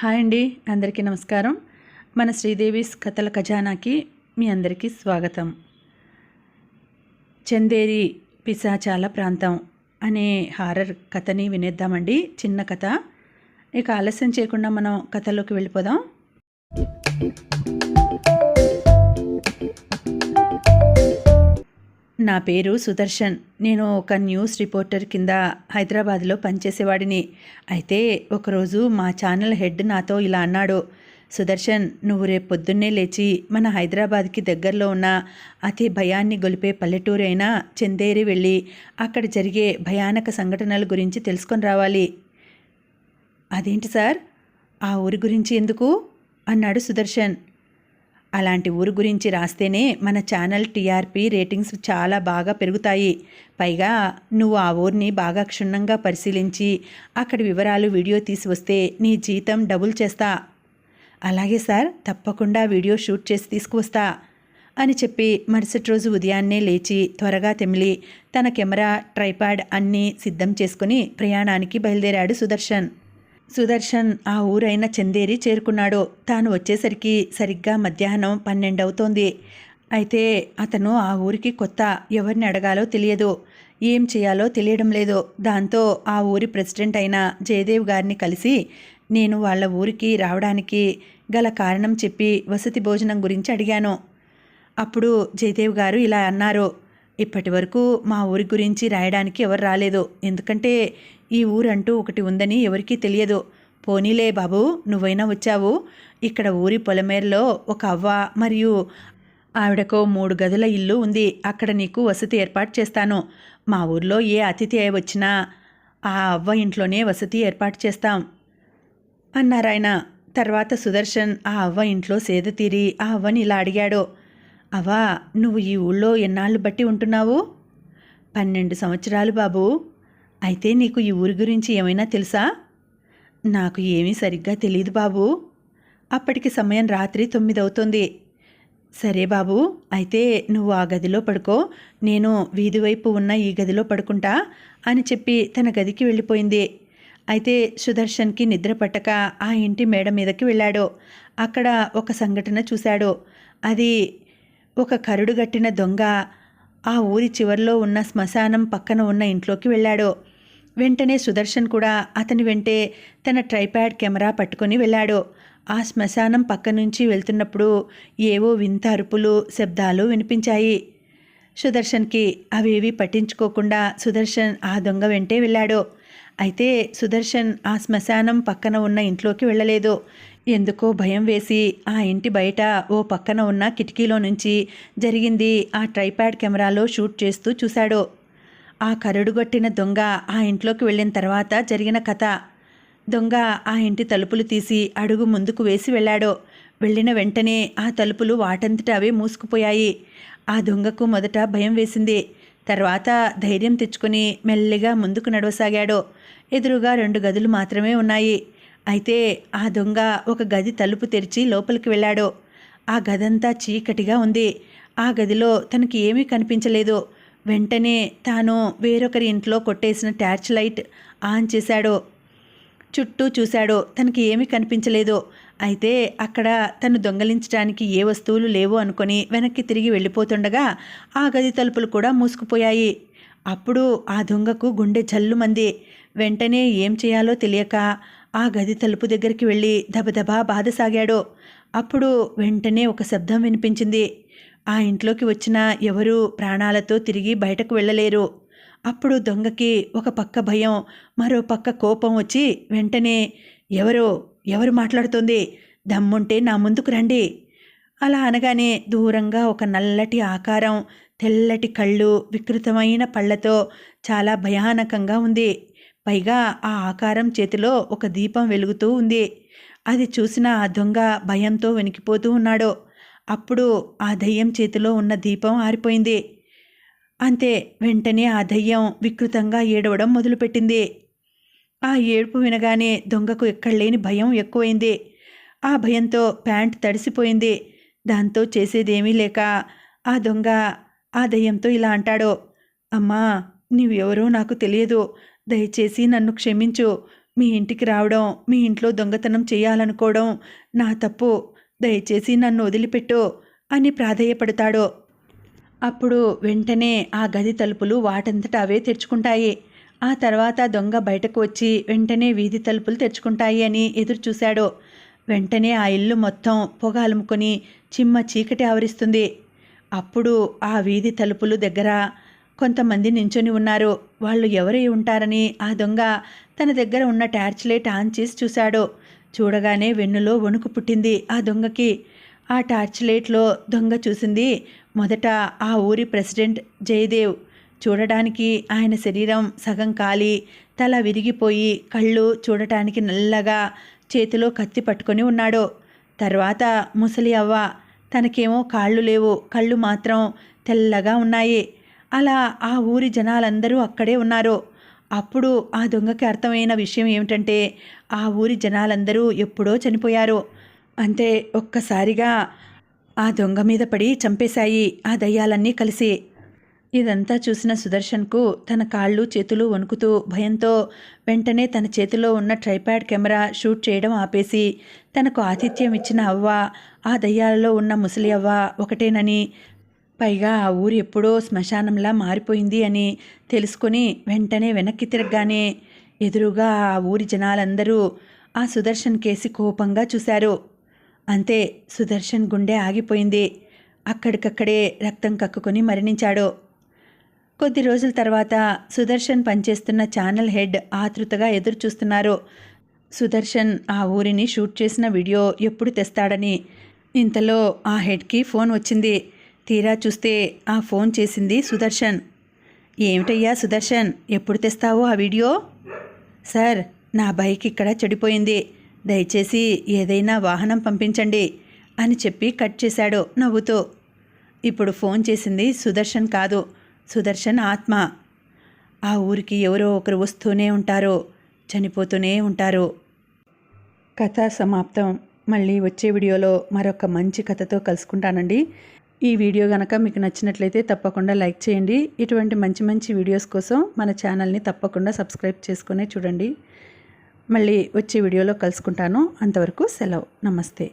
Hi అండి, అందరికీ నమస్కారం. మన శ్రీదేవిస్ కథల ఖజానాకి మీ అందరికీ స్వాగతం. చందేరి పిశాచాల ప్రాంతం అనే హారర్ కథని వినేద్దామండి. చిన్న కథ. ఇక ఆలస్యం చేయకుండా మనం కథలోకి వెళ్ళిపోదాం. నా పేరు సుదర్శన్. నేను ఒక న్యూస్ రిపోర్టర్ కింద హైదరాబాద్లో పనిచేసేవాడిని. అయితే ఒకరోజు మా ఛానల్ హెడ్ నాతో ఇలా అన్నాడు, సుదర్శన్, నువ్వు రేపు పొద్దున్నే లేచి మన హైదరాబాద్కి దగ్గరలో ఉన్న అతి భయాన్ని గొలిపే పల్లెటూరు అయిన చందేరి వెళ్ళి అక్కడ జరిగే భయానక సంఘటనల గురించి తెలుసుకొని రావాలి. అదేంటి సార్, ఆ ఊరి గురించి ఎందుకు అన్నాడు సుదర్శన్. అలాంటి ఊరు గురించి రాస్తేనే మన ఛానల్ టీఆర్పీ రేటింగ్స్ చాలా బాగా పెరుగుతాయి. పైగా నువ్వు ఆ ఊరిని బాగా క్షుణ్ణంగా పరిశీలించి అక్కడి వివరాలు వీడియో తీసి వస్తే నీ జీతం డబుల్ చేస్తా. అలాగే సార్, తప్పకుండా వీడియో షూట్ చేసి తీసుకువస్తా అని చెప్పి మరుసటి రోజు ఉదయాన్నే లేచి త్వరగా తెమిలి తన కెమెరా, ట్రైపాడ్ అన్నీ సిద్ధం చేసుకుని ప్రయాణానికి బయలుదేరాడు సుదర్శన్. ఆ ఊరైన చందేరి చేరుకున్నాడు. తాను వచ్చేసరికి సరిగ్గా మధ్యాహ్నం 12 అవుతోంది. అయితే అతను ఆ ఊరికి కొత్త, ఎవరిని అడగాలో తెలియదు, ఏం చేయాలో తెలియడం లేదు. దాంతో ఆ ఊరి ప్రెసిడెంట్ అయిన జయదేవ్ గారిని కలిసి నేను వాళ్ళ ఊరికి రావడానికి గల కారణం చెప్పి వసతి భోజనం గురించి అడిగాను. అప్పుడు జయదేవ్ గారు ఇలా అన్నారు, ఇప్పటి వరకు మా ఊరి గురించి రాయడానికి ఎవరు రాలేదు. ఎందుకంటే ఈ ఊరంటూ ఒకటి ఉందని ఎవరికీ తెలియదు. పోనీలే బాబు, నువ్వైనా వచ్చావు. ఇక్కడ ఊరి పొలమేరలో ఒక అవ్వ మరియు ఆవిడకో 3 గదుల ఇల్లు ఉంది. అక్కడ నీకు వసతి ఏర్పాటు చేస్తాను. మా ఊర్లో ఏ అతిథి వచ్చినా ఆ అవ్వ ఇంట్లోనే వసతి ఏర్పాటు చేస్తాం అన్నారాయన. తర్వాత సుదర్శన్ ఆ అవ్వ ఇంట్లో సేద తీరి ఆ అవ్వని ఇలా అడిగాడు, అవ్వ, నువ్వు ఈ ఊళ్ళో ఎన్నాళ్ళు బట్టి ఉంటున్నావు? 12 సంవత్సరాలు బాబు. అయితే నీకు ఈ ఊరి గురించి ఏమైనా తెలుసా? నాకు ఏమీ సరిగ్గా తెలియదు బాబు. అప్పటికి సమయం రాత్రి 9 అవుతుంది. సరే బాబు, అయితే నువ్వు ఆ గదిలో పడుకో, నేను వీధి వైపు ఉన్న ఈ గదిలో పడుకుంటా అని చెప్పి తన గదికి వెళ్ళిపోయింది. అయితే సుదర్శన్కి నిద్ర పట్టక ఆ ఇంటి మేడ మీదకి వెళ్ళాడు. అక్కడ ఒక సంఘటన చూశాడు. అది ఒక కరుడుగట్టిన దొంగ ఆ ఊరి చివర్లో ఉన్న శ్మశానం పక్కన ఉన్న ఇంట్లోకి వెళ్ళాడు. వెంటనే సుదర్శన్ కూడా అతని వెంటే తన ట్రైపాడ్ కెమెరా పట్టుకొని వెళ్ళాడు. ఆ శ్మశానం పక్క నుంచి వెళ్తున్నప్పుడు ఏవో వింత అరుపులు, శబ్దాలు వినిపించాయి. సుదర్శన్కి అవేవి పట్టించుకోకుండా సుదర్శన్ ఆ దొంగ వెంటే వెళ్ళాడు. అయితే సుదర్శన్ ఆ శ్మశానం పక్కన ఉన్న ఇంట్లోకి వెళ్ళలేదు. ఎందుకో భయం వేసి ఆ ఇంటి బయట ఓ పక్కన ఉన్న కిటికీలో నుంచి జరిగింది ఆ ట్రైపాడ్ కెమెరాలో షూట్ చేస్తూ చూశాడు. ఆ కరడుగొట్టిన దొంగ ఆ ఇంట్లోకి వెళ్ళిన తర్వాత జరిగిన కథ. దొంగ ఆ ఇంటి తలుపులు తీసి అడుగు ముందుకు వేసి వెళ్ళాడు. వెళ్ళిన వెంటనే ఆ తలుపులు వాటంతట అవే మూసుకుపోయాయి. ఆ దొంగకు మొదట భయం వేసింది. తర్వాత ధైర్యం తెచ్చుకొని మెల్లిగా ముందుకు నడవసాగాడు. ఎదురుగా 2 గదులు మాత్రమే ఉన్నాయి. అయితే ఆ దొంగ ఒక గది తలుపు తెరిచి లోపలికి వెళ్ళాడు. ఆ గదంతా చీకటిగా ఉంది. ఆ గదిలో తనకి ఏమీ కనిపించలేదు. వెంటనే తాను వేరొకరి ఇంట్లో కొట్టేసిన టార్చ్ లైట్ ఆన్ చేశాడు. చుట్టూ చూశాడు. తనకి ఏమీ కనిపించలేదు. అయితే అక్కడ తను దొంగలించడానికి ఏ వస్తువులు లేవు అనుకొని వెనక్కి తిరిగి వెళ్ళిపోతుండగా ఆ గది తలుపులు కూడా మూసుకుపోయాయి. అప్పుడు ఆ దొంగకు గుండె జల్లుమంది. వెంటనే ఏం చేయాలో తెలియక ఆ గది తలుపు దగ్గరికి వెళ్ళి దబదబా బాధసాగాడు. అప్పుడు వెంటనే ఒక శబ్దం వినిపించింది. ఆ ఇంట్లోకి వచ్చిన ఎవరూ ప్రాణాలతో తిరిగి బయటకు వెళ్ళలేరు. అప్పుడు దొంగకి ఒక పక్క భయం, మరో పక్క కోపం వచ్చి వెంటనే ఎవరు మాట్లాడుతోంది, దమ్ముంటే నా ముందుకు రండి అలా అనగానే దూరంగా ఒక నల్లటి ఆకారం, తెల్లటి కళ్ళు, వికృతమైన పళ్ళతో చాలా భయానకంగా ఉంది. పైగా ఆ ఆకారం చేతిలో ఒక దీపం వెలుగుతూ ఉంది. అది చూసిన ఆ దొంగ భయంతో వణికిపోతూ ఉన్నాడు. అప్పుడు ఆ దయ్యం చేతిలో ఉన్న దీపం ఆరిపోయింది. అంతే, వెంటనే ఆ దయ్యం వికృతంగా ఏడవడం మొదలుపెట్టింది. ఆ ఏడుపు వినగానే దొంగకు ఎక్కడలేని భయం ఎక్కువైంది. ఆ భయంతో ప్యాంట్ తడిసిపోయింది. దాంతో చేసేదేమీ లేక ఆ దొంగ ఆ దయ్యంతో ఇలా అంటాడు, అమ్మా, నీవెవరో నాకు తెలియదు, దయచేసి నన్ను క్షమించు, మీ ఇంటికి రావడం, మీ ఇంట్లో దొంగతనం చేయాలనుకోవడం నా తప్పు. దయచేసి నన్ను వదిలిపెట్టు అని ప్రాధేయపడతాడు. అప్పుడు వెంటనే ఆ గది తలుపులు వాటంతట అవే తెరుచుకుంటాయి. ఆ తర్వాత దొంగ బయటకు వచ్చి వెంటనే వీధి తలుపులు తెరుచుకుంటాయి అని ఎదురు చూశాడు. వెంటనే ఆ ఇల్లు మొత్తం పొగ అలుముకొని చిమ్మ చీకటి ఆవరిస్తుంది. అప్పుడు ఆ వీధి తలుపులు దగ్గర కొంతమంది నించొని ఉన్నారు. వాళ్ళు ఎవరై ఉంటారని ఆ దొంగ తన దగ్గర ఉన్న టార్చ్ లైట్ ఆన్ చేసి చూశాడు. చూడగానే వెన్నులో వణుకు పుట్టింది ఆ దొంగకి. ఆ టార్చ్ లైట్లో దొంగ చూసింది మొదట ఆ ఊరి ప్రెసిడెంట్ జయదేవ్. చూడడానికి ఆయన శరీరం సగం కాలి, తల విరిగిపోయి, కళ్ళు చూడటానికి నల్లగా, చేతిలో కత్తి పట్టుకొని ఉన్నాడు. తర్వాత ముసలి అవ్వ, తనకేమో కాళ్ళు లేవు, కళ్ళు మాత్రం తెల్లగా ఉన్నాయి. అలా ఆ ఊరి జనాలందరూ అక్కడే ఉన్నారు. అప్పుడు ఆ దొంగకి అర్థమైన విషయం ఏమిటంటే ఆ ఊరి జనాలందరూ ఎప్పుడో చనిపోయారు. అంతే ఒక్కసారిగా ఆ దొంగ మీద పడి చంపేశాయి ఆ దయ్యాలన్నీ కలిసి. ఇదంతా చూసిన సుదర్శన్కు తన కాళ్ళు చేతులు వణుకుతూ భయంతో వెంటనే తన చేతిలో ఉన్న ట్రైపాడ్ కెమెరా షూట్ చేయడం ఆపేసి, తనకు ఆతిథ్యం ఇచ్చిన అవ్వ, ఆ దయ్యాలలో ఉన్న ముసలి అవ్వ ఒకటేనని, పైగా ఆ ఊరు ఎప్పుడో శ్మశానంలా మారిపోయింది అని తెలుసుకొని వెంటనే వెనక్కి తిరగగానే ఎదురుగా ఆ ఊరి జనాలందరూ ఆ సుదర్శన్ కేసి కోపంగా చూశారు. అంతే, సుదర్శన్ గుండె ఆగిపోయింది. అక్కడికక్కడే రక్తం కక్కుకొని మరణించాడు. కొద్ది రోజుల తర్వాత సుదర్శన్ పనిచేస్తున్న ఛానల్ హెడ్ ఆతృతగా ఎదురు చూస్తున్నారు. సుదర్శన్ ఆ ఊరిని షూట్ చేసిన వీడియో ఎప్పుడు తెస్తాడని. ఇంతలో ఆ హెడ్కి ఫోన్ వచ్చింది. తీరా చూస్తే ఆ ఫోన్ చేసింది సుదర్శన్. ఏమిటయ్యా సుదర్శన్, ఎప్పుడు తెస్తావో ఆ వీడియో? సార్, నా బైక్ ఇక్కడ చెడిపోయింది, దయచేసి ఏదైనా వాహనం పంపించండి అని చెప్పి కట్ చేశాడు నవ్వుతూ. ఇప్పుడు ఫోన్ చేసింది సుదర్శన్ కాదు, సుదర్శన్ ఆత్మ. ఆ ఊరికి ఎవరో ఒకరు వస్తూనే ఉంటారు, చనిపోతూనే ఉంటారు. కథ సమాప్తం. మళ్ళీ వచ్చే వీడియోలో మరొక మంచి కథతో కలుసుకుంటానండి. ఈ వీడియో కనుక మీకు నచ్చినట్లయితే తప్పకుండా లైక్ చేయండి. ఇటువంటి మంచి మంచి వీడియోస్ కోసం మన ఛానల్ని తప్పకుండా సబ్స్క్రైబ్ చేసుకునే చూడండి. మళ్ళీ వచ్చే వీడియోలో కలుసుకుంటాను. అంతవరకు సెలవు. నమస్తే.